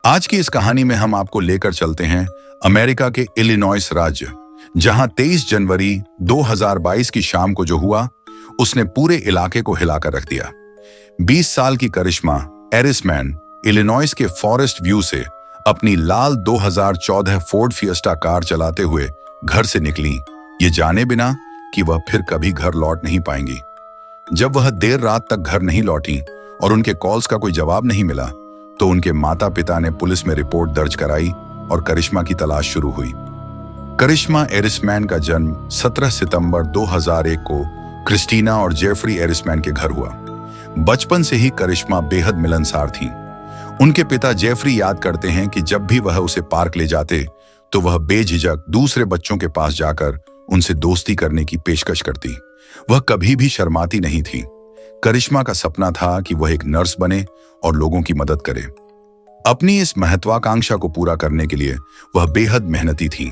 आज की इस कहानी में हम आपको लेकर चलते हैं अमेरिका के इलिनॉइस राज्य, जहां 23 जनवरी 2022 की शाम को जो हुआ उसने पूरे इलाके को हिलाकर रख दिया। 20 साल की करिश्मा एरिसमैन इलिनॉइस के फॉरेस्ट व्यू से अपनी लाल 2014 फोर्ड फिएस्टा कार चलाते हुए घर से निकली, ये जाने बिना कि वह फिर कभी घर लौट नहीं पाएंगी। जब वह देर रात तक घर नहीं लौटी और उनके कॉल्स का कोई जवाब नहीं मिला, तो उनके माता पिता ने पुलिस में रिपोर्ट दर्ज कराई और करिश्मा की तलाश शुरू हुई। करिश्मा एरिसमैन का जन्म 17 सितंबर 2001 को क्रिस्टीना और जेफरी एरिसमैन के घर हुआ। बचपन से ही करिश्मा बेहद मिलनसार थीं। उनके पिता जेफरी याद करते हैं कि जब भी वह उसे पार्क ले जाते तो वह बेझिझक दूसरे बच्चों के पास जाकर उनसे दोस्ती करने की पेशकश करती। वह कभी भी शर्माती नहीं थी। करिश्मा का सपना था कि वह एक नर्स बने और लोगों की मदद करे। अपनी इस महत्वाकांक्षा को पूरा करने के लिए वह बेहद मेहनती थी।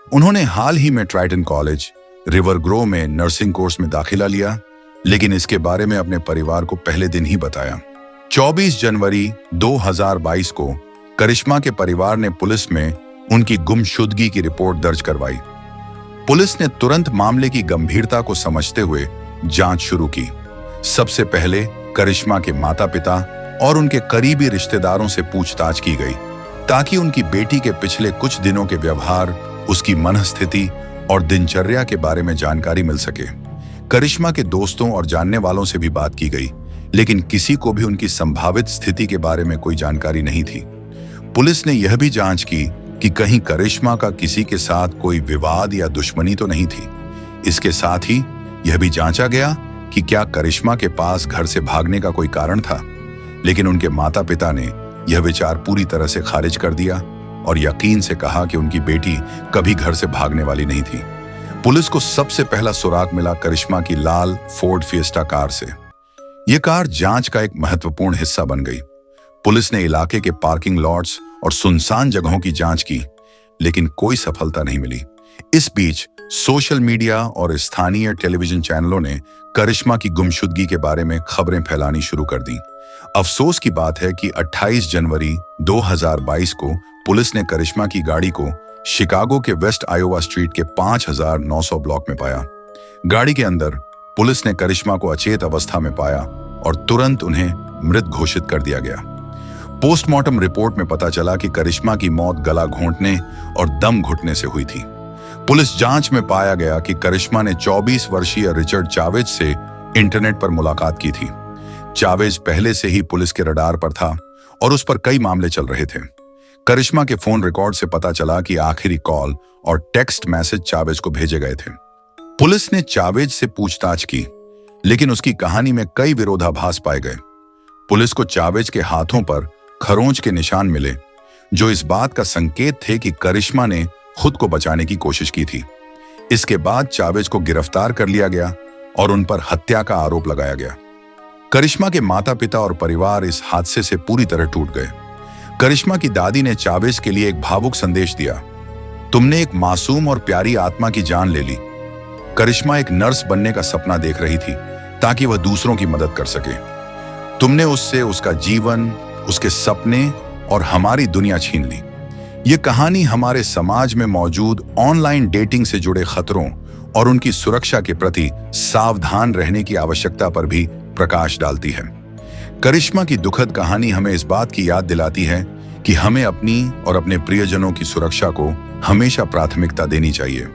उन्होंने हाल ही में ट्राइटन कॉलेज रिवर ग्रो में नर्सिंग कोर्स में दाखिला लिया, लेकिन इसके बारे में अपने परिवार को पहले दिन ही बताया। 24 जनवरी 2022 को करिश्मा के परिवार ने पुलिस में उनकी गुमशुदगी की रिपोर्ट दर्ज करवाई। पुलिस ने तुरंत मामले की गंभीरता को समझते हुए जांच शुरू की। सबसे पहले करिश्मा के माता पिता और उनके करीबी रिश्तेदारों से पूछताछ की गई, ताकि उनकी बेटी के पिछले कुछ दिनों के व्यवहार, उसकी मनस्थिति और दिनचर्या के बारे में जानकारी मिल सके। करिश्मा के दोस्तों और जानने वालों से भी बात की गई, लेकिन किसी को भी उनकी संभावित स्थिति के बारे में कोई जानकारी नहीं थी। पुलिस ने यह भी जांच की कि कहीं करिश्मा का किसी के साथ कोई विवाद या दुश्मनी तो नहीं थी। इसके साथ ही यह भी जांचा गया कि क्या करिश्मा के पास घर से भागने का कोई कारण था, लेकिन उनके माता पिता ने यह विचार पूरी तरह से खारिज कर दिया और यकीन से कहा कि उनकी बेटी कभी घर से भागने वाली नहीं थी। पुलिस को सबसे पहला सुराग मिला करिश्मा की लाल फोर्ड फिएस्टा कार से। यह कार जांच का एक महत्वपूर्ण हिस्सा बन गई। पुलिस ने इलाके के पार्किंग लॉट्स और सुनसान जगहों की जांच की, लेकिन कोई सफलता नहीं मिली। इस बीच सोशल मीडिया और स्थानीय टेलीविजन चैनलों ने करिश्मा की गुमशुदगी के बारे में खबरें फैलानी शुरू कर दी। अफसोस की बात है कि 28 जनवरी 2022 को पुलिस ने करिश्मा की गाड़ी को शिकागो के वेस्ट आयोवा स्ट्रीट के 5900 ब्लॉक में पाया। गाड़ी के अंदर पुलिस ने करिश्मा को अचेत अवस्था में पाया और तुरंत उन्हें मृत घोषित कर दिया गया। पोस्टमार्टम रिपोर्ट में पता चला कि करिश्मा की मौत गला घोंटने और दम घुटने से हुई थी। पुलिस जांच में पाया गया कि करिश्मा ने 24 वर्षीय रिचर्ड चावेज से इंटरनेट पर मुलाकात की थी। चावेज पहले से ही पुलिस के रडार पर था और उस पर कई मामले चल रहे थे। करिश्मा के फोन रिकॉर्ड से पता चला कि आखिरी कॉल और टेक्स्ट मैसेज चावेज को भेजे गए थे। पुलिस ने चावेज से पूछताछ की, लेकिन उसकी कहानी में कई विरोधाभास पाए गए। पुलिस को चावेज के हाथों पर खरोंच के निशान मिले, जो इस बात का संकेत थे कि करिश्मा ने खुद को बचाने की कोशिश की थी। इसके बाद चावेज को गिरफ्तार कर लिया गया और उन पर हत्या का आरोप लगाया गया। करिश्मा के माता पिता और परिवार इस हादसे से पूरी तरह टूट गए। करिश्मा की दादी ने चावेज के लिए एक भावुक संदेश दिया, तुमने एक मासूम और प्यारी आत्मा की जान ले ली। करिश्मा एक नर्स बनने का सपना देख रही थी ताकि वह दूसरों की मदद कर सके। तुमने उससे उसका जीवन, उसके सपने और हमारी दुनिया छीन ली। ये कहानी हमारे समाज में मौजूद ऑनलाइन डेटिंग से जुड़े खतरों और उनकी सुरक्षा के प्रति सावधान रहने की आवश्यकता पर भी प्रकाश डालती है। करिश्मा की दुखद कहानी हमें इस बात की याद दिलाती है कि हमें अपनी और अपने प्रियजनों की सुरक्षा को हमेशा प्राथमिकता देनी चाहिए।